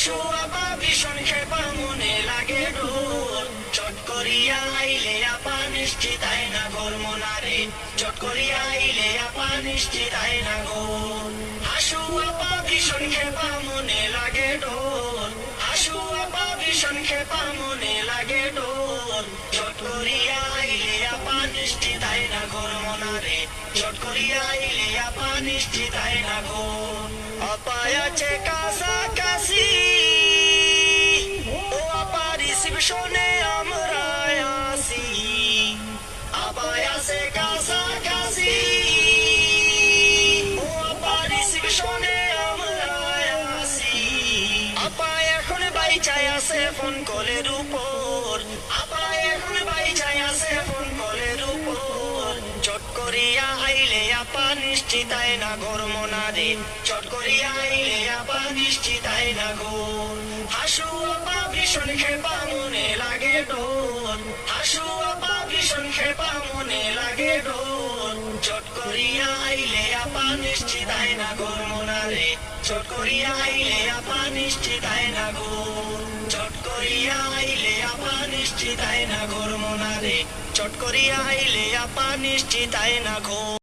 হাসু আপা ভীষণ খেপা মনে লাগে ডোর চট করিয়া আইলে আপা নিশ্চিত আয় না গোর মনারে চট করিয়া আইলে আপা নিশ্চিত আয় না গোর হাসু আপা ভীষণ খেপা মনে লাগে ডোর হাসু আপা ভীষণ খেপা মনে লাগে ডোর চট করিয়া আইলে আপা নিশ্চিত আয় না গোর মনারে চট করিয়া আইলে আপা নিশ্চিত আয় না গোর আপা আছে কাছাকাছি ও আপা রিসিপশনে আমরা আসি আপা আছে কাছাকাছি ও আপা রিসিপশনে আমরা আসি আপা এখন বাইচাই আছে ফোন কলের উপর আপা এখন বাইচাই আছে ফোন কলের উপর চট করিয়া আইলে আপা নিশ্চিত আয় না ঘর মনারে চট করিয়া আইলে আপা নিশ্চিত আয় না ঘর হাসু আপা ভীষণ খেপা মনে লাগে ডোর হাসু আপা ভীষণ খেপা মনে লাগে ডোর চট করিয়া আইলে আপা নিশ্চিত আয় না ঘর মনারে চট করিয়া আইলে আপা নিশ্চিত আয় না ঘর চট করিয়া আইলে আপা নিশ্চিত আয় না ঘর মনারে চট করিয়া আইলে আপা নিশ্চিত আয় না ঘর